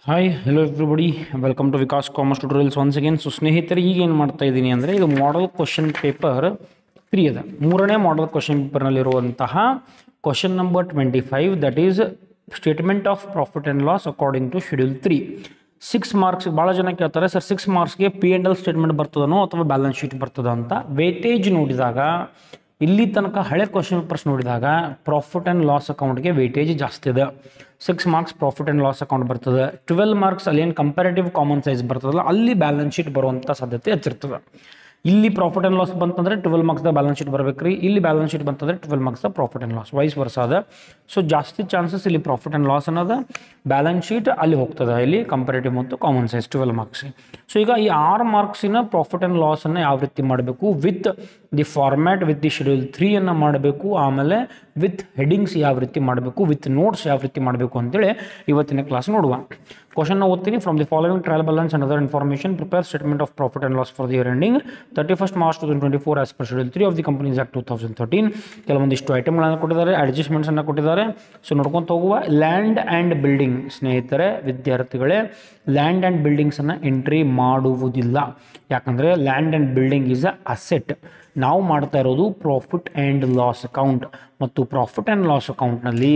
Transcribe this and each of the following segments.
Hi hello everybody welcome to Vikas commerce tutorials once again. So ಸ್ನೇಹಿತರೆ, ಈಗ ಏನು ಮಾಡ್ತಾ ಇದ್ದೀನಿ ಅಂದರೆ, ಇದು ಮಾಡಲ್ ಕ್ವಶನ್ ಪೇಪರ್ 3 ಅದ. ಮೂರನೇ ಮಾಡಲ್ ಕ್ವಶನ್ ಪೇಪರ್ನಲ್ಲಿರುವಂತಹ question number 25, that is statement of profit and loss according to schedule 3. 6 marks. ಭಾಳ ಜನ ಕೇಳ್ತಾರೆ, ಸರ್ 6 ಮಾರ್ಕ್ಸ್ಗೆ P&L ಸ್ಟೇಟ್ಮೆಂಟ್ ಬರ್ತದನೋ ಅಥವಾ ಬ್ಯಾಲೆನ್ಸ್ ಶೀಟ್ ಬರ್ತದ ಅಂತ. ವೇಟೇಜ್ ನೋಡಿದಾಗ ಇಲ್ಲಿ ತನಕ ಹಳೆ ಕ್ವಶನ್ ಪೇಪರ್ಸ್ ನೋಡಿದಾಗ ಪ್ರಾಫಿಟ್ ಆ್ಯಂಡ್ ಲಾಸ್ ಅಕೌಂಟ್ಗೆ ವೇಟೇಜ್ ಜಾಸ್ತಿ ಇದೆ. 6 marks profit and loss account ಬರ್ತದೆ. 12 ಮಾರ್ಕ್ಸ್ ಅಲ್ಲಿ ಏನು ಕಂಪ್ಯಾರಿಟಿವ್ ಕಾಮನ್ ಸೈಜ್ ಬರ್ತದಲ್ಲ, ಅಲ್ಲಿ ಬ್ಯಾಲೆನ್ಸ್ ಶೀಟ್ ಬರುವಂಥ ಸಾಧ್ಯತೆ ಹೆಚ್ಚಿರ್ತದೆ. ಇಲ್ಲಿ ಪ್ರಾಫಿಟ್ ಆ್ಯಂಡ್ ಲಾಸ್ ಬಂತಂದರೆ 12 ಮಾರ್ಕ್ಸ್ದ ಬ್ಯಾಲೆನ್ಸ್ ಶೀಟ್ ಬರಬೇಕು ರೀ. ಇಲ್ಲಿ ಬ್ಯಾಲೆನ್ಸ್ ಶೀಟ್ ಬಂತಂದರೆ 12 ಮಾರ್ಕ್ಸ್ದ profit and loss, vice versa ಅದ. ಸೊ ಜಾಸ್ತಿ ಚಾನ್ಸಸ್ ಇಲ್ಲಿ ಪ್ರಾಫಿಟ್ ಆ್ಯಂಡ್ ಲಾಸ್ ಅನ್ನೋದು ಬ್ಯಾಲೆನ್ಸ್ ಶೀಟ್ ಅಲ್ಲಿ ಹೋಗ್ತದೆ, ಇಲ್ಲಿ ಕಂಪ್ಯಾರಿಟಿವ್ ಮತ್ತು ಕಾಮನ್ ಸೈಜ್ 12 ಮಾರ್ಕ್ಸ್. ಸೊ ಈಗ ಈ 6 ಮಾರ್ಕ್ಸಿನ ಪ್ರಾಫಿಟ್ ಆ್ಯಂಡ್ ಲಾಸನ್ನು ಯಾವ ರೀತಿ ಮಾಡಬೇಕು, with the format, with the schedule 3 ಮಾಡಬೇಕು. ಆಮೇಲೆ ವಿತ್ ಹೆಡಿಂಗ್ಸ್ ಯಾವ ರೀತಿ ಮಾಡಬೇಕು, ವಿತ್ ನೋಟ್ಸ್ ಯಾವ ರೀತಿ ಮಾಡಬೇಕು ಅಂತೇಳಿ ಇವತ್ತಿನ ಕ್ಲಾಸ್ ನೋಡುವ. ಕ್ವಶನ್ ಓದ್ತೀನಿ. From the following trial balance and other information prepare statement of profit and loss for the year ending 31st March 2024 as per schedule 3 of the companies act 2013. ಕೆಲವೊಂದಿಷ್ಟು ಐಟಮ್ಗಳನ್ನು ಕೊಟ್ಟಿದ್ದಾರೆ, ಅಡ್ಜಸ್ಟ್ಮೆಂಟ್ಸನ್ನು ಕೊಟ್ಟಿದ್ದಾರೆ. ಸೊ ನೋಡ್ಕೊಂತ ಹೋಗುವ. Land and building. ಸ್ನೇಹಿತರೆ, ವಿದ್ಯಾರ್ಥಿಗಳೇ, land and ಬಿಲ್ಡಿಂಗ್ಸನ್ನು entry ಮಾಡುವುದಿಲ್ಲ. ಯಾಕಂದರೆ land and building is a asset. ನಾವು ಮಾಡ್ತಾ ಇರೋದು ಪ್ರಾಫಿಟ್ ಆ್ಯಂಡ್ ಲಾಸ್ ಅಕೌಂಟ್, ಮತ್ತು ಪ್ರಾಫಿಟ್ ಆ್ಯಂಡ್ ಲಾಸ್ ಅಕೌಂಟ್ನಲ್ಲಿ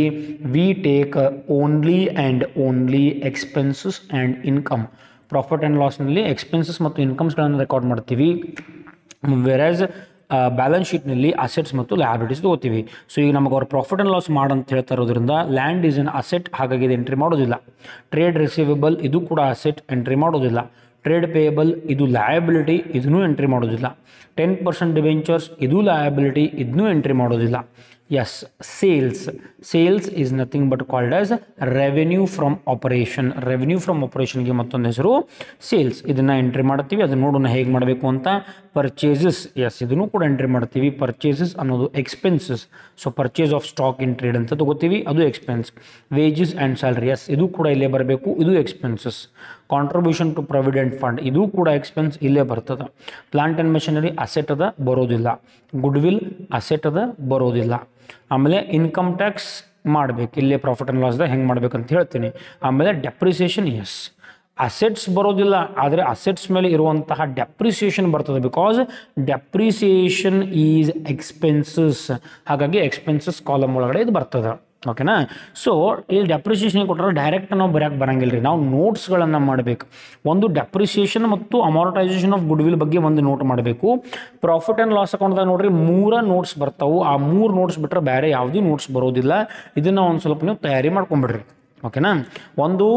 we take only and only expenses and income. Profit and ಲಾಸ್ನಲ್ಲಿ ಎಕ್ಸ್ಪೆನ್ಸಸ್ ಮತ್ತು ಇನ್ಕಮ್ಸ್ಗಳನ್ನು ರೆಕಾರ್ಡ್ ಮಾಡ್ತೀವಿ. ವೆರಾಸ್ ಬ್ಯಾಲೆನ್ಸ್ ಶೀಟ್ನಲ್ಲಿ ಅಸೆಟ್ಸ್ ಮತ್ತು ಲಯಬಿಲಿಟೀಸ್ ತಗೋತೀವಿ. ಸೊ ಈಗ ನಮಗೆ ಅವ್ರು ಪ್ರಾಫಿಟ್ ಆ್ಯಂಡ್ ಲಾಸ್ ಮಾಡಂತ ಹೇಳ್ತಾ ಇರೋದ್ರಿಂದ ಲ್ಯಾಂಡ್ ಈಸ್ ಅನ್ ಅಸೆಟ್, ಹಾಗಾಗಿ ಇದು ಎಂಟ್ರಿ ಮಾಡೋದಿಲ್ಲ. ಟ್ರೇಡ್ ರಿಸೀವೇಬಲ್, ಇದು ಕೂಡ ಅಸೆಟ್, ಎಂಟ್ರಿ ಮಾಡೋದಿಲ್ಲ. ಟ್ರೇಡ್ ಪೇಯಬಲ್, ಇದು ಲಯಬಿಲಿಟಿ, ಇದನ್ನೂ ಎಂಟ್ರಿ ಮಾಡೋದಿಲ್ಲ. 10% ಡಿಬೆಂಚರ್ಸ್, ಇದು ಲಯಬಿಲಿಟಿ, ಇದನ್ನೂ ಎಂಟ್ರಿ ಮಾಡೋದಿಲ್ಲ. Yes, sales is nothing but called as revenue from operation. Revenue from ಆಪರೇಷನ್ಗೆ ಮತ್ತೊಂದು ಹೆಸರು ಸೇಲ್ಸ್. ಇದನ್ನು ಎಂಟ್ರಿ ಮಾಡ್ತೀವಿ. ಅದನ್ನು ನೋಡೋಣ ಹೇಗೆ ಮಾಡಬೇಕು ಅಂತ. ಪರ್ಚೇಸಸ್, ಎಸ್, ಇದನ್ನು ಕೂಡ ಎಂಟ್ರಿ ಮಾಡ್ತೀವಿ. ಪರ್ಚೇಸಸ್ ಅನ್ನೋದು expenses. So purchase of stock in trade ಅಂತ ತಗೋತೀವಿ, ಅದು expense. Wages and salary, yes, ಇದು ಕೂಡ ಇಲ್ಲೇ ಬರಬೇಕು, ಇದು expenses. Contribution to provident fund, ಇದು ಕೂಡ ಎಕ್ಸ್ಪೆನ್ಸ್, ಇಲ್ಲೇ ಬರ್ತದೆ. ಪ್ಲಾಂಟ್ ಆ್ಯಂಡ್ ಮೆಷಿನರಿ ಅಸೆಟ್ ಅದ, ಬರೋದಿಲ್ಲ. ಗುಡ್ ವಿಲ್ ಅಸೆಟ್ ಅದ, ಬರೋದಿಲ್ಲ. ಆಮೇಲೆ ಇನ್ಕಮ್ ಟ್ಯಾಕ್ಸ್ ಮಾಡಬೇಕು, ಇಲ್ಲೇ ಪ್ರಾಫಿಟ್ ಆ್ಯಂಡ್ ಲಾಸ್ದ ಹೆಂಗೆ ಮಾಡ್ಬೇಕಂತ ಹೇಳ್ತೀನಿ. ಆಮೇಲೆ ಡೆಪ್ರಿಸಿಯೇಷನ್, ಎಸ್, ಅಸೆಟ್ಸ್ ಬರೋದಿಲ್ಲ, ಆದರೆ ಅಸೆಟ್ಸ್ ಮೇಲೆ ಇರುವಂತಹ ಡೆಪ್ರಿಸಿಯೇಷನ್ ಬರ್ತದೆ. ಬಿಕಾಸ್ ಡೆಪ್ರಿಸಿಯೇಷನ್ ಈಸ್ ಎಕ್ಸ್ಪೆನ್ಸಸ್, ಹಾಗಾಗಿ ಎಕ್ಸ್ಪೆನ್ಸಸ್ ಕಾಲಮ್ ಒಳಗಡೆ ಇದು ಬರ್ತದೆ. ಓಕೆನಾ. ಸೊ ಇಲ್ಲಿ ಡೆಪ್ರಿಸಿಯೇಷನ್ ಕೊಟ್ಟರೆ ಡೈರೆಕ್ಟ್ ನಾವು ಬರೆಯೋಕ್ಕೆ ಬರೋಂಗಿಲ್ಲ ರೀ, ನಾವು ನೋಟ್ಸ್ಗಳನ್ನು ಮಾಡಬೇಕು. ಒಂದು ಡೆಪ್ರಿಸಿಯೇಷನ್ ಮತ್ತು ಅಮಾರ್ಟೈಸೇಷನ್ ಆಫ್ ಗುಡ್ ವಿಲ್ ಬಗ್ಗೆ ಒಂದು ನೋಟ್ ಮಾಡಬೇಕು. ಪ್ರಾಫಿಟ್ ಆ್ಯಂಡ್ ಲಾಸ್ ಅಕೌಂಟ್ದಾಗ ನೋಡ್ರಿ 3 ನೋಟ್ಸ್ ಬರ್ತಾವೆ. ಆ 3 ನೋಟ್ಸ್ ಬಿಟ್ಟರೆ ಬೇರೆ ಯಾವುದೂ ನೋಟ್ಸ್ ಬರೋದಿಲ್ಲ. ಇದನ್ನು ಒಂದು ಸ್ವಲ್ಪ ನೀವು ತಯಾರಿ ಮಾಡ್ಕೊಂಬಿಡ್ರಿ. ಓಕೆನಾ. ಒಂದು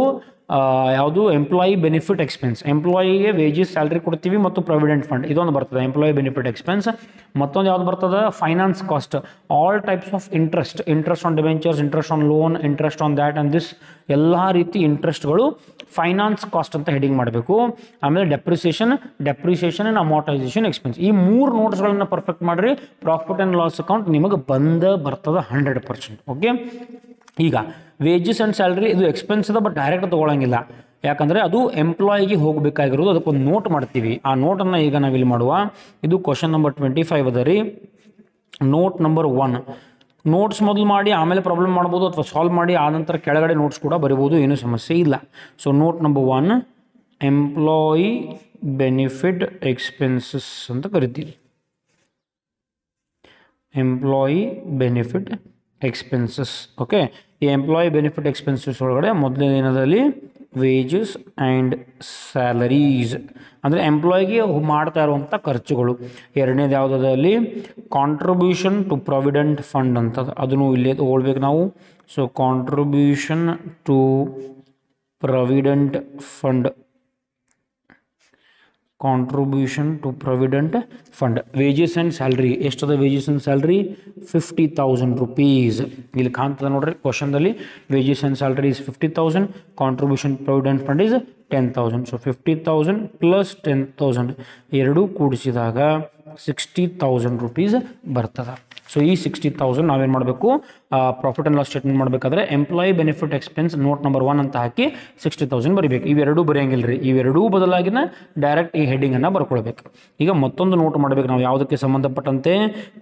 ಯಾವುದು, ಎಂಪ್ಲಾಯಿ ಬೆನಿಫಿಟ್ ಎಕ್ಸ್ಪೆನ್ಸ್. ಎಂಪ್ಲಾಯಿಗೆ ವೇಜಸ್, ಸ್ಯಾಲ್ರಿ ಕೊಡ್ತೀವಿ, ಮತ್ತು ಪ್ರಾವಿಡೆಂಟ್ ಫಂಡ್, ಇದೊಂದು ಬರ್ತದೆ ಎಂಪ್ಲಾಯಿ ಬೆನಿಫಿಟ್ ಎಕ್ಸ್ಪೆನ್ಸ್. ಮತ್ತೊಂದು ಯಾವ್ದು ಬರ್ತದೆ, finance cost. All types of interest, interest on debentures, interest on loan, interest on that and this, ಎಲ್ಲ ರೀತಿ ಇಂಟ್ರೆಸ್ಟ್ಗಳು ಫೈನಾನ್ಸ್ ಕಾಸ್ಟ್ ಅಂತ ಹೆಡಿಂಗ್ ಮಾಡಬೇಕು. ಆಮೇಲೆ ಡೆಪ್ರಿಸಿಯೇಷನ್ ಆ್ಯಂಡ್ ಅಮಾರ್ಟೈಸೇಷನ್ ಎಕ್ಸ್ಪೆನ್ಸ್. ಈ 3 ನೋಟ್ಸ್ಗಳನ್ನು ಪರ್ಫೆಕ್ಟ್ ಮಾಡಿರಿ. ಪ್ರಾಫಿಟ್ ಆ್ಯಂಡ್ ಲಾಸ್ ಅಕೌಂಟ್ ನಿಮಗೆ ಬರ್ತದೆ 100%. ಓಕೆ. ಈಗ ವೇಜಸ್ ಆ್ಯಂಡ್ ಸ್ಯಾಲ್ರಿ ಇದು ಎಕ್ಸ್ಪೆನ್ಸ್ ಅದ, ಬಟ್ ಡೈರೆಕ್ಟ್ ತೊಗೊಳಂಗಿಲ್ಲ. ಯಾಕಂದರೆ ಅದು ಎಂಪ್ಲಾಯಿಗೆ ಹೋಗಬೇಕಾಗಿರೋದು. ಅದಕ್ಕೊಂದು ನೋಟ್ ಮಾಡ್ತೀವಿ. ಆ ನೋಟನ್ನು ಈಗ ನಾವಿಲ್ಲಿ ಮಾಡುವ. ಇದು ಕ್ವಶನ್ ನಂಬರ್ 25 ಅದ ರೀ. Note number 1. ನೋಟ್ಸ್ ಮೊದಲು ಮಾಡಿ ಆಮೇಲೆ ಪ್ರಾಬ್ಲಮ್ ಮಾಡ್ಬೋದು, ಅಥವಾ ಸಾಲ್ವ್ ಮಾಡಿ ಆನಂತರ ಕೆಳಗಡೆ ನೋಟ್ಸ್ ಕೂಡ ಬರಿಬೋದು, ಏನೂ ಸಮಸ್ಯೆ ಇಲ್ಲ. So note number 1, employee benefit expenses ಅಂತ ಕರಿತೀವಿ. Employee benefit expenses. ಓಕೆ. ಈ ಎಂಪ್ಲಾಯಿ ಬೆನಿಫಿಟ್ ಎಕ್ಸ್ಪೆನ್ಸಸ್ ಒಳಗಡೆ ಮೊದಲನೇದಲ್ಲಿ ವೇಜಸ್ ಆ್ಯಂಡ್ ಸ್ಯಾಲರೀಸ್, ಅಂದರೆ ಎಂಪ್ಲಾಯಿಗೆ ಮಾಡ್ತಾ ಇರುವಂಥ ಖರ್ಚುಗಳು. ಎರಡನೇದು ಯಾವುದಲ್ಲಿ ಕಾಂಟ್ರಿಬ್ಯೂಷನ್ ಟು ಪ್ರಾವಿಡೆಂಟ್ ಫಂಡ್ ಅಂತ, ಅದನ್ನು ಇಲ್ಲೇ ತಗೊಳ್ಬೇಕು ನಾವು. So contribution to provident fund, contribution to provident fund. Wages and salary ಎಷ್ಟದ? Wages and salary 50,000 rupees. ಇಲ್ಲಿ ಕಾಣ್ತದೆ ನೋಡ್ರಿ ಕ್ವಶನ್ದಲ್ಲಿ. Wages and salary is 50,000, contribution provident fund is 10,000. So 50,000 plus 10,000 ಎರಡೂ ಕೂಡಿಸಿದಾಗ 60,000 ರೂಪೀಸ್ ಬರ್ತದೆ. ಸೊ ಈ 60,000 ನಾವೇನು ಮಾಡಬೇಕು, ಪ್ರಾಫಿಟ್ ಆ್ಯಂಡ್ ಲಾಸ್ ಸ್ಟೇಟ್ಮೆಂಟ್ ಮಾಡಬೇಕಾದ್ರೆ employee benefit expense note number 1 ಅಂತ ಹಾಕಿ 60,000 ಬರೀಬೇಕು. ಇವೆರಡೂ ಬರೆಯಂಗಿಲ್ಲ ರೀ, ಇವೆರಡೂ ಬದಲಾಗಿನ ಡೈರೆಕ್ಟ್ ಈ ಹೆಡ್ಡಿಂಗನ್ನು ಬರ್ಕೊಳ್ಬೇಕು. ಈಗ ಮತ್ತೊಂದು ನೋಟ್ ಮಾಡಬೇಕು ನಾವು ಯಾವುದಕ್ಕೆ ಸಂಬಂಧಪಟ್ಟಂತೆ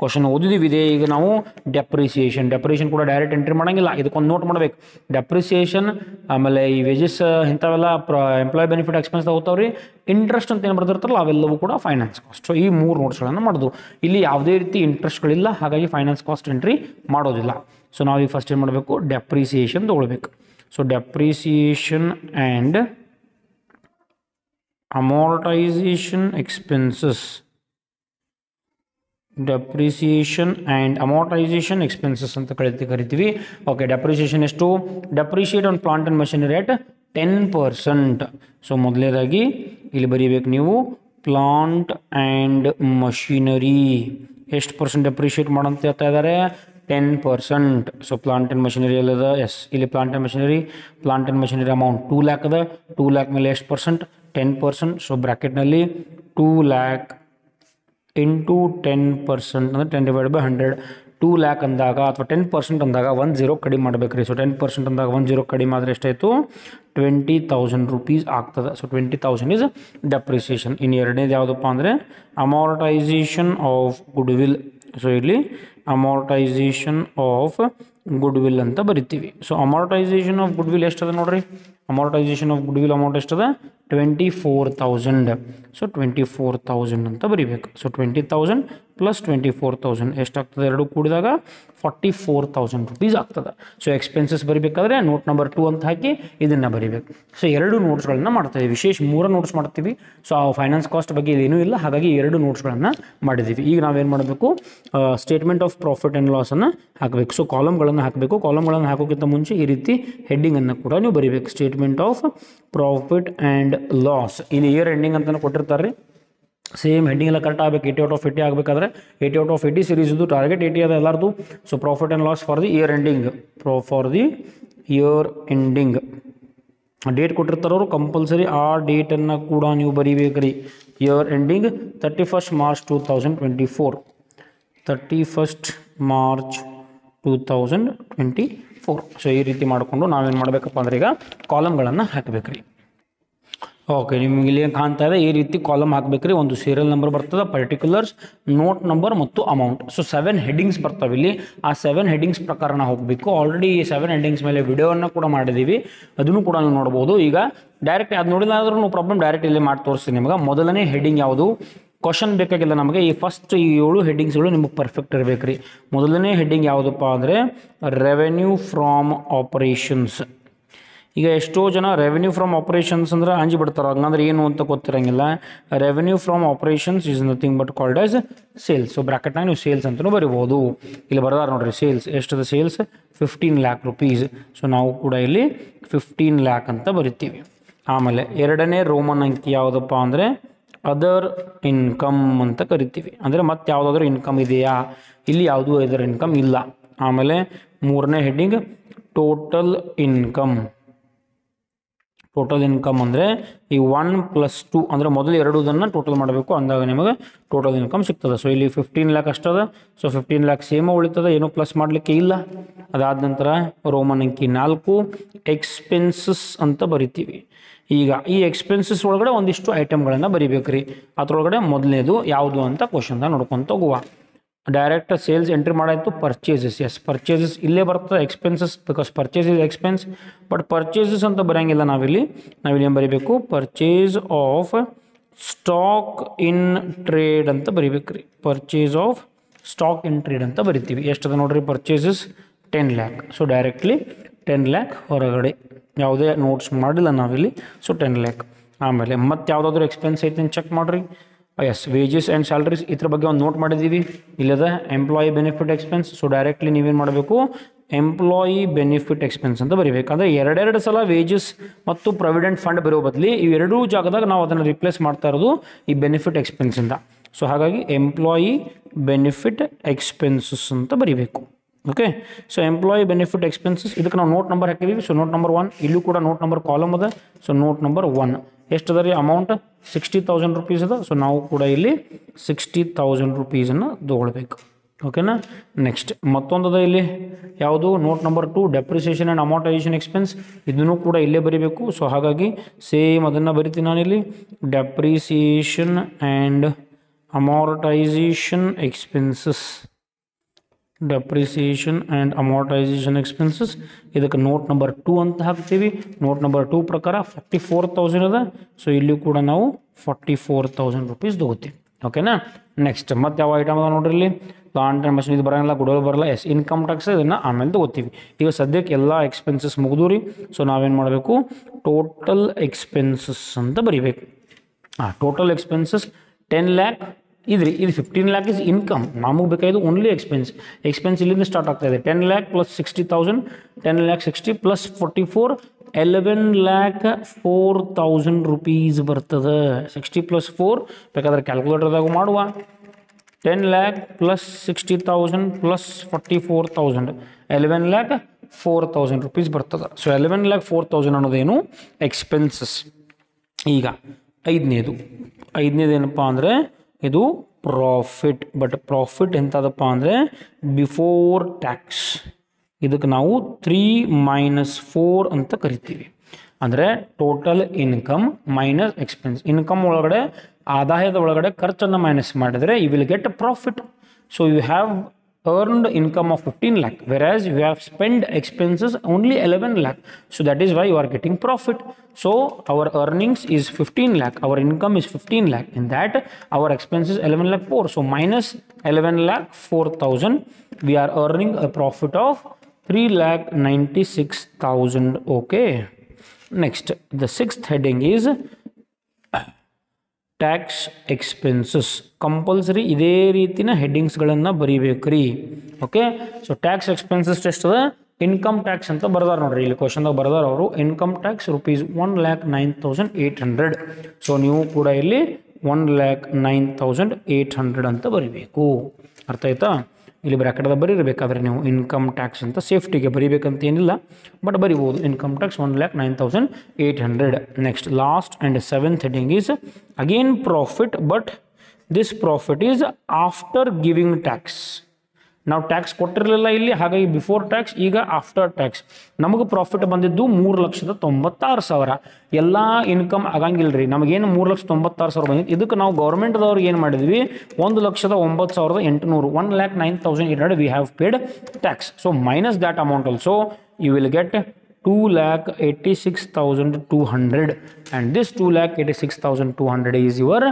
ಕ್ವಶನ್ ಓದಿದ್ದೀವಿ. ಇದೆ ಈಗ ನಾವು ಡೆಪ್ರಿಸಿಯೇಷನ್ ಕೂಡ ಡೈರೆಕ್ಟ್ ಎಂಟ್ರಿ ಮಾಡೋಂಗಿಲ್ಲ, ಇದಕ್ಕೊಂದು ನೋಟ್ ಮಾಡಬೇಕು. ಡೆಪ್ರಿಸಿಯೇಷನ್ ಆಮೇಲೆ ಈ ವೇಜಸ್ ಇಂಥವೆಲ್ಲ ಎಂಪ್ಲಾಯ್ ಬೆನಿಫಿಟ್ ಎಕ್ಸ್ಪೆನ್ಸ್ ಹೋಗ್ತಾವ್ರಿ. ಇಂಟ್ರೆಸ್ಟ್ ಅಂತ ಏನು ಬರ್ದಿರ್ತಾರಲ್ಲ ಅವೆಲ್ಲವೂ ಕೂಡ ಫೈನಾನ್ಸ್ ಕಾಸ್ಟ್. ಸೊ ಈ 3 ನೋಟ್ಸ್ಗಳನ್ನು ಮಾಡೋದು. ಇಲ್ಲಿ ಯಾವುದೇ ರೀತಿ ಇಂಟ್ರೆಸ್ಟ್ಗಳಿಲ್ಲ, ಹಾಗಾಗಿ ಫೈನಾನ್ಸ್ ಕಾಸ್ಟ್ ಎಂಟ್ರಿ ಮಾಡೋದಿಲ್ಲ. ಸೊ ನಾವು ಈಗ ಫಸ್ಟ್ ಏನು ಮಾಡಬೇಕು, ಡೆಪ್ರಿಸಿಯೇಷನ್ ತೊಗೊಳ್ಬೇಕು. So depreciation and amortisation expenses, depreciation and amortisation expenses ಅಂತ ಕರಿತೀವಿ. ಓಕೆ, ಡೆಪ್ರಿಸಿಯೇಷನ್ ಎಷ್ಟು? Depreciate on plant and machinery rate 10%. So ಮೊದಲನೇದಾಗಿ ಇಲ್ಲಿ ಬರೀಬೇಕು ನೀವು ಪ್ಲಾಂಟ್ ಆ್ಯಂಡ್ ಮಷಿನರಿ ಎಷ್ಟು ಪರ್ಸೆಂಟ್ ಡೆಪ್ರಿಷಿಯೇಟ್ ಮಾಡಂತ ಹೇಳ್ತಾ ಇದ್ದಾರೆ, 10%. ಸೊ ಪ್ಲಾಂಟ್ ಆ್ಯಂಡ್ ಮಷಿನರಿ ಎಲ್ಲದ? ಎಸ್, ಇಲ್ಲಿ plant and machinery amount 2 lakh ಅದ. 2 lakh ಮೇಲೆ ಎಷ್ಟು ಪರ್ಸೆಂಟ್? 10%. ಸೊ ಬ್ರ್ಯಾಕೆಟ್ನಲ್ಲಿ 2 lakh ಇಂಟು 10% ಅಂದರೆ 10/100. 2 lakh ಅಂದಾಗ ಅಥವಾ 10% ಅಂದಾಗ 10 ಕಡಿಮೆ ಮಾಡಬೇಕು ರೀ. ಸೊ 10% ಅಂದಾಗ 10 ಕಡಿಮೆ ಆದರೆ ಎಷ್ಟಾಯಿತು? 20,000 ರೂಪೀಸ್ ಆಗ್ತದೆ. So 20,000 is depreciation. ಇನ್ನು ಎರಡನೇದು ಯಾವುದಪ್ಪ ಅಂದರೆ amortisation of goodwill. So ಇಲ್ಲಿ ಅಮೋರ್ಟೈಸೇಷನ್ ಆಫ್ ಗುಡ್ ವಿಲ್ ಅಂತ ಬರಿತೀವಿ. So amortisation of goodwill ಎಷ್ಟದ ನೋಡ್ರಿ, amortisation of goodwill amount ಎಷ್ಟದ? 24,000. ಸೊ 24,000 ಅಂತ ಬರಿಬೇಕು. ಸೊ 20,000 ಪ್ಲಸ್ 24,000 ಎಷ್ಟಾಗ್ತದೆ? ಎರಡು ಕೂಡಿದಾಗ 44,000 ರೂಪೀಸ್ ಆಗ್ತದೆ. ಸೊ ಎಕ್ಸ್ಪೆನ್ಸಸ್ ಬರಿಬೇಕಾದ್ರೆ ನೋಟ್ ನಂಬರ್ 2 ಅಂತ ಹಾಕಿ ಇದನ್ನು ಬರಿಬೇಕು. ಸೊ 2 ನೋಟ್ಸ್ಗಳನ್ನ ಮಾಡ್ತಾಯಿದ್ದೀವಿ, ವಿಶೇಷ 3 ನೋಟ್ಸ್ ಮಾಡ್ತೀವಿ. ಸೊ ಆ ಫೈನಾನ್ಸ್ ಕಾಸ್ಟ್ ಬಗ್ಗೆ ಏನೂ ಇಲ್ಲ, ಹಾಗಾಗಿ 2 ನೋಟ್ಸ್ಗಳನ್ನು ಮಾಡಿದ್ದೀವಿ. ಈಗ ನಾವೇನು ಮಾಡಬೇಕು, ಸ್ಟೇಟ್ಮೆಂಟ್ ಆಫ್ ಪ್ರಾಫಿಟ್ ಆ್ಯಂಡ್ ಲಾಸನ್ನು ಹಾಕಬೇಕು. ಸೊ ಕಾಲಮ್ಗಳನ್ನು ಹಾಕಬೇಕು. ಕಾಲಮ್ಗಳನ್ನು ಹಾಕೋಕ್ಕಿಂತ ಮುಂಚೆ ಈ ರೀತಿ ಹೆಡ್ಡಿಂಗನ್ನು ಕೂಡ ನೀವು ಬರೀಬೇಕು. Statement of profit and loss. ಇಲ್ಲಿ ಇಯರ್ ಎಂಡಿಂಗ್ ಅಂತಲೂ ಕೊಟ್ಟಿರ್ತಾರೆ ರೀ. ಸೇಮ್ ಹೆಡ್ಡಿಂಗ್ ಎಲ್ಲ ಕರೆಕ್ಟ್ ಆಗಬೇಕು. 80 out of 80 ಆಗಬೇಕಾದ್ರೆ 80 out of 80 ಸೀರೀಸ್ದು ಟಾರ್ಗೆಟ್ 80 ಅದ ಎಲ್ಲರದು. So profit and loss for the year ending, date ಕೊಟ್ಟಿರ್ತಾರವರು ಕಂಪಲ್ಸರಿ ಆ ಡೇಟನ್ನು ಕೂಡ ನೀವು ಬರೀಬೇಕು ರೀ. Year ending 31st March 2024, 31st March 2024. So ಈ ರೀತಿ ಮಾಡಿಕೊಂಡು ನಾವೇನು ಮಾಡಬೇಕಪ್ಪ ಅಂದ್ರೆ ಈಗ ಕಾಲಮ್ಗಳನ್ನು ಹಾಕಬೇಕು ರೀ. ಓಕೆ, ನಿಮಗೆ ಇಲ್ಲಿ ಕಾಣ್ತಾ ಇದೆ ಈ ರೀತಿ ಕಾಲಮ್ ಹಾಕಬೇಕ್ರಿ. ಒಂದು ಸೀರಿಯಲ್ ನಂಬರ್ ಬರ್ತದೆ, ಪರ್ಟಿಕ್ಯುಲರ್ಸ್, ನೋಟ್ ನಂಬರ್ ಮತ್ತು ಅಮೌಂಟ್. ಸೊ 7 ಹೆಡ್ಡಿಂಗ್ಸ್ ಬರ್ತಾವೆ ಇಲ್ಲಿ. ಆ 7 ಹೆಡ್ಡಿಂಗ್ಸ್ ಪ್ರಕಾರ ನಾವು ಹೋಗಬೇಕು. ಆಲ್ರೆಡಿ ಈ 7 ಹೆಡ್ಡಿಂಗ್ಸ್ ಮೇಲೆ ವಿಡಿಯೋವನ್ನು ಕೂಡ ಮಾಡಿದ್ದೀವಿ, ಅದನ್ನು ಕೂಡ ನೀವು ನೋಡ್ಬೋದು. ಈಗ ಡೈರೆಕ್ಟ್ ಅದು ನೋಡಿಲ್ಲ ಆದ್ರೂ ಪ್ರಾಬ್ಲಮ್, ಡೈರೆಕ್ಟ್ ಇಲ್ಲಿ ಮಾಡಿ ತೋರಿಸ್ತೀನಿ ನಿಮಗೆ. ಮೊದಲನೇ ಹೆಡ್ಡಿಂಗ್ ಯಾವುದು? ಕ್ವಶನ್ ಬೇಕಾಗಿಲ್ಲ ನಮಗೆ. ಈ ಫಸ್ಟ್ ಈ 7 ಹೆಡ್ಡಿಂಗ್ಸ್ಗಳು ನಿಮಗೆ ಪರ್ಫೆಕ್ಟ್ ಇರಬೇಕು ರೀ. ಮೊದಲನೇ ಹೆಡ್ಡಿಂಗ್ ಯಾವುದಪ್ಪ ಅಂದರೆ ರೆವೆನ್ಯೂ ಫ್ರಾಮ್ ಆಪರೇಷನ್ಸ್. ಈಗ ಎಷ್ಟೋ ಜನ ರೆವೆನ್ಯೂ ಫ್ರಮ್ ಆಪರೇಷನ್ಸ್ ಅಂದ್ರೆ ಅಂಜಿ ಬಿಡ್ತಾರೆ, ಹಂಗಂದ್ರೆ ಏನು ಅಂತ ಗೊತ್ತಿರಂಗಿಲ್ಲ. Revenue from operations is nothing but called as sales. So ಬ್ರಾಕೆಟ್ನಾಗ ನೀವು ಸೇಲ್ಸ್ ಅಂತಲೂ ಬರಿಬೋದು. ಇಲ್ಲಿ ಬರ್ದಾರ ನೋಡ್ರಿ ಸೇಲ್ಸ್. ಎಷ್ಟದ ಸೇಲ್ಸ್? 15 lakh rupees. ಸೊ ನಾವು ಕೂಡ ಇಲ್ಲಿ 15 lakh ಅಂತ ಬರಿತೀವಿ. ಆಮೇಲೆ ಎರಡನೇ ರೋಮನ್ ಅಂಕಿ ಯಾವುದಪ್ಪ ಅಂದರೆ ಅದರ್ ಇನ್ಕಮ್ ಅಂತ ಕರಿತೀವಿ. ಅಂದರೆ ಮತ್ತೆ ಯಾವುದಾದ್ರೂ ಇನ್ಕಮ್ ಇದೆಯಾ? ಇಲ್ಲಿ ಯಾವುದೂ ಅದರ್ ಇನ್ಕಮ್ ಇಲ್ಲ. ಆಮೇಲೆ ಮೂರನೇ heading total income. Total income ಅಂದರೆ ಈ 1 + 2 ಅಂದರೆ ಮೊದಲು ಎರಡೂದನ್ನು ಟೋಟಲ್ ಮಾಡಬೇಕು, ಅಂದಾಗ ನಿಮಗೆ ಟೋಟಲ್ ಇನ್ಕಮ್ ಸಿಗ್ತದೆ. ಸೊ ಇಲ್ಲಿ 15 lakh ಅಷ್ಟದ. ಸೊ 15 lakh ಸೇಮ ಉಳಿತದೆ, ಏನೂ ಪ್ಲಸ್ ಮಾಡಲಿಕ್ಕೆ ಇಲ್ಲ. ಅದಾದ ನಂತರ ರೋಮನ್ ಅಂಕಿ 4 ಎಕ್ಸ್ಪೆನ್ಸಸ್ ಅಂತ ಬರಿತೀವಿ. ಈಗ ಈ ಎಕ್ಸ್ಪೆನ್ಸಸ್ ಒಳಗಡೆ ಒಂದಿಷ್ಟು ಐಟಮ್ಗಳನ್ನು ಬರಿಬೇಕು ರೀ. ಅದರೊಳಗಡೆ ಮೊದಲನೇದು ಯಾವುದು ಅಂತ ಕ್ವಶನ್ದಾಗ ನೋಡ್ಕೊತ ಹೋಗುವ. ಡೈರೆಕ್ಟ್ ಸೇಲ್ಸ್ ಎಂಟ್ರಿ ಮಾಡಾಯಿತು. ಪರ್ಚೇಸಸ್, ಎಸ್ ಪರ್ಚೇಸಸ್ ಇಲ್ಲೇ ಬರ್ತದೆ. Expenses because purchase is expense, but purchases ಅಂತ ಬರೋಂಗಿಲ್ಲ. ನಾವಿಲ್ಲಿ ಏನು ಬರೀಬೇಕು? Purchase of stock in trade ಅಂತ ಬರಿಬೇಕು ರೀ. Purchase of stock in trade ಅಂತ ಬರಿತೀವಿ. ಎಷ್ಟದ ನೋಡ್ರಿ purchases? 10 lakh. So directly 10 lakh ಹೊರಗಡೆ, ಯಾವುದೇ ನೋಟ್ಸ್ ಮಾಡಿಲ್ಲ ನಾವಿಲ್ಲಿ. So 10 lakh. ಆಮೇಲೆ ಮತ್ತೆ ಯಾವುದಾದ್ರೂ ಎಕ್ಸ್ಪೆನ್ಸ್ ಐತೆ ಚೆಕ್ ಮಾಡಿರಿ. ಎಸ್, ವೇಜಸ್ ಆ್ಯಂಡ್ ಸ್ಯಾಲ್ರೀಸ್ ಇದ್ರ ಬಗ್ಗೆ ಒಂದು ನೋಟ್ ಮಾಡಿದ್ದೀವಿ. ಇಲ್ಲದ employee benefit expense. So directly ನೀವೇನು ಮಾಡಬೇಕು? ಎಂಪ್ಲಾಯಿ ಬೆನಿಫಿಟ್ ಎಕ್ಸ್ಪೆನ್ಸ್ ಅಂತ ಬರೀಬೇಕು. ಅಂದರೆ ಎರಡೆರಡು ಸಲ ವೇಜಸ್ ಮತ್ತು ಪ್ರಾವಿಡೆಂಟ್ ಫಂಡ್ ಬರೋ ಬದಲಿ ಇವೆರಡೂ ಜಾಗದಾಗ ನಾವು ಅದನ್ನು ರಿಪ್ಲೇಸ್ ಮಾಡ್ತಾ ಇರೋದು ಈ ಬೆನಿಫಿಟ್ ಎಕ್ಸ್ಪೆನ್ಸಿಂದ. ಸೊ ಹಾಗಾಗಿ ಎಂಪ್ಲಾಯಿ ಬೆನಿಫಿಟ್ ಎಕ್ಸ್ಪೆನ್ಸಸ್ ಅಂತ ಬರೀಬೇಕು. Okay, so employee benefit expenses ಇದಕ್ಕೆ ನಾವು ನೋಟ್ ನಂಬರ್ ಹಾಕಿದ್ದೀವಿ. ಸೊ ನೋಟ್ ನಂಬರ್ 1 ಇಲ್ಲೂ ಕೂಡ ನೋಟ್ ನಂಬರ್ ಕಾಲಮ್ ಅದ. ಸೊ ನೋಟ್ ನಂಬರ್ 1 ಎಷ್ಟು ಅದ ರೀ ಅಮೌಂಟ್ 60,000 rupees ಅದ. ಸೊ ನಾವು ಕೂಡ ಇಲ್ಲಿ 60,000 rupeesನ್ನು ತೊಗೊಳ್ಬೇಕು. ಓಕೆನಾ. ನೆಕ್ಸ್ಟ್ ಮತ್ತೊಂದು ಅದ ಇಲ್ಲಿ ಯಾವುದು note number 2 depreciation and amortisation expense. ಇದನ್ನು ಕೂಡ ಇಲ್ಲೇ ಬರೀಬೇಕು. ಸೊ ಹಾಗಾಗಿ ಸೇಮ್ ಅದನ್ನು ಬರಿತೀನಿ ನಾನಿಲ್ಲಿ depreciation and amortisation expenses. Depreciation and amortisation expenses ಇದಕ್ಕೆ ನೋಟ್ ನಂಬರ್ 2 ಅಂತ ಹಾಕ್ತೀವಿ. ನೋಟ್ ನಂಬರ್ 2 ಪ್ರಕಾರ 44,000 ಅದ. ಸೊ ಇಲ್ಲಿ ಕೂಡ ನಾವು 44,000 rupees ತೊಗೋತೀವಿ. ಓಕೆನಾ. ನೆಕ್ಸ್ಟ್ ಮತ್ತೆ ಯಾವ ಐಟಮ್ ಅದ ನೋಡ್ರಿ ಇಲ್ಲಿ ಪ್ಲಾಂಟ್ ಆ್ಯಂಡ್ ಮಷಿನ್ ಇದು ಬರೋಂಗಿಲ್ಲ, ಗುಡೋಲ್ ಬರಲ್ಲ. ಎಸ್ ಇನ್ಕಮ್ ಟ್ಯಾಕ್ಸ್ ಇದನ್ನು ಆಮೇಲೆ ತೊಗೋತೀವಿ. ಈಗ ಸದ್ಯಕ್ಕೆ ಎಲ್ಲ ಎಕ್ಸ್ಪೆನ್ಸಸ್ ಮುಗಿದು ರೀ. ಸೊ ನಾವೇನು ಮಾಡಬೇಕು ಟೋಟಲ್ ಎಕ್ಸ್ಪೆನ್ಸಸ್ ಅಂತ ಬರೀಬೇಕು. ಟೋಟಲ್ ಎಕ್ಸ್ಪೆನ್ಸಸ್ 10 lakh ಇದ್ರಿ. ಇದು 15 lakh ಇಸ್ ಇನ್ಕಮ್. ನಮಗೆ ಬೇಕಾಗಿದ್ದು ಓನ್ಲಿ ಎಕ್ಸ್ಪೆನ್ಸ್ ಇಲ್ಲಿಂದ ಸ್ಟಾರ್ಟ್ ಆಗ್ತಾ ಇದೆ. 10 lakh plus 60,000 10 lakh 60 plus 44 11,04,000 rupees ಬರ್ತದೆ. 60 plus 4 ಬೇಕಾದ್ರೆ ಕ್ಯಾಲ್ಕುಲೇಟರ್ದಾಗ ಮಾಡುವ. 10 lakh plus 60,000 plus 44,000 11,04,000 rupees ಬರ್ತದೆ. ಸೊ 11,04,000 ಅನ್ನೋದೇನು ಎಕ್ಸ್ಪೆನ್ಸಸ್. ಈಗ ಐದನೇದು ಏನಪ್ಪ ಅಂದರೆ ಇದು ಪ್ರಾಫಿಟ್. ಬಟ್ ಪ್ರಾಫಿಟ್ ಎಂಥದಪ್ಪ ಅಂದರೆ ಬಿಫೋರ್ ಟ್ಯಾಕ್ಸ್. ಇದಕ್ಕೆ ನಾವು 3 - 4 ಅಂತ ಕರಿತೀವಿ. ಅಂದರೆ total income minus expense. Income ಒಳಗಡೆ ಆದಾಯದ ಒಳಗಡೆ ಖರ್ಚನ್ನು ಮೈನಸ್ ಮಾಡಿದರೆ you will get profit. So you have earned income of 15 lakh whereas you have spent expenses only 11 lakh. So that is why you are getting profit. So our earnings is 15 lakh, our income is 15 lakh. In that our expenses 11 lakh 4. So minus 11 lakh 4,000 we are earning a profit of 3,96,000. Okay. Next the sixth heading is tax expenses. Compulsory ಇದೇ ರೀತಿನ ಹೆಡ್ಡಿಂಗ್ಸ್ಗಳನ್ನು ಬರೀಬೇಕ್ರಿ. Okay. So tax expenses ಎಷ್ಟದ income tax ಅಂತ ಬರ್ದಾರ ನೋಡ್ರಿ. ಇಲ್ಲಿ ಕ್ವಶನ್ದಾಗ ಬರ್ದಾರ ಅವರು ಇನ್ಕಮ್ ಟ್ಯಾಕ್ಸ್ rupees 1,09,800. ಸೊ ನೀವು ಕೂಡ ಇಲ್ಲಿ 1,09,800 ಅಂತ ಬರೀಬೇಕು. ಅರ್ಥ ಆಯ್ತಾ. ಇಲ್ಲಿ ಬ್ರ್ಯಾಕೆಟ್ದಾಗ ಬರೀಬೇಕಾದ್ರೆ ನೀವು ಇನ್ಕಮ್ ಟ್ಯಾಕ್ಸ್ ಅಂತ ಸೇಫ್ಟಿಗೆ ಬರೀಬೇಕಂತ ಏನಿಲ್ಲ, ಬಟ್ ಬರಿಬೋದು. Income tax 1,09,800. Next last and seventh heading is again profit, but this profit is after giving tax. ನಾವು ಟ್ಯಾಕ್ಸ್ ಕೊಟ್ಟಿರಲಿಲ್ಲ ಇಲ್ಲಿ, ಹಾಗಾಗಿ ಬಿಫೋರ್ ಟ್ಯಾಕ್ಸ್, ಈಗ ಆಫ್ಟರ್ ಟ್ಯಾಕ್ಸ್. ನಮಗೆ ಪ್ರಾಫಿಟ್ ಬಂದಿದ್ದು 3,96,000. ಎಲ್ಲ ಇನ್ಕಮ್ ಆಗಂಗಿಲ್ಲ ರೀ. ನಮಗೇನು 3,96,000 ಬಂದಿದ್ದು. ಇದಕ್ಕೆ ನಾವು ಗೌರ್ಮೆಂಟ್ದವ್ರಿಗೆ ಏನು ಮಾಡಿದ್ವಿ 1,09,800 1,09,800 we have paid tax. So minus that amount also you will get 2,86,200 and this 2,86,200 is your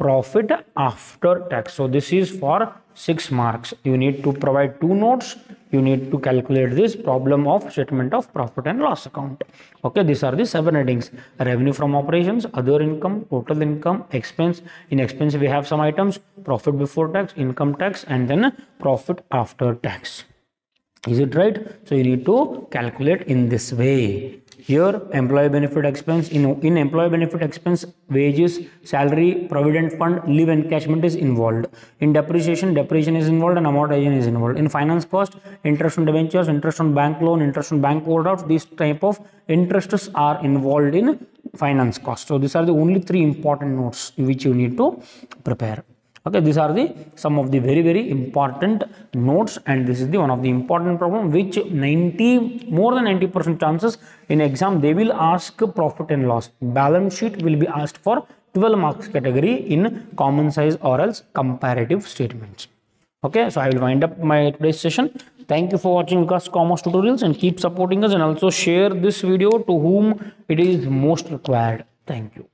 profit after tax. So this is for 6 marks. You need to provide 2 notes. You need to calculate this problem of statement of profit and loss account. Okay, these are the 7 headings: revenue from operations, other income, total income, expense. In expense we have some items: profit before tax, income tax, and then profit after tax. Is it right? So you need to calculate in this way. Here employee benefit expense, in employee benefit expense, wages, salary, provident fund, leave encashment is involved. In depreciation is involved and amortization is involved. In finance cost, interest on debentures, interest on bank loan, interest on bank overdraft, these type of interests are involved in finance cost. So these are the only 3 important notes which you need to prepare. Okay, these are the some of the very important notes, and this is the one of the important problem which more than 90% chances in exam they will ask profit and loss. Balance sheet will be asked for 12 marks category in common size or else comparative statements. Okay, so I will wind up my today's session. Thank you for watching Vikas Commerce Tutorials, and keep supporting us, and also share this video to whom it is most required. Thank you.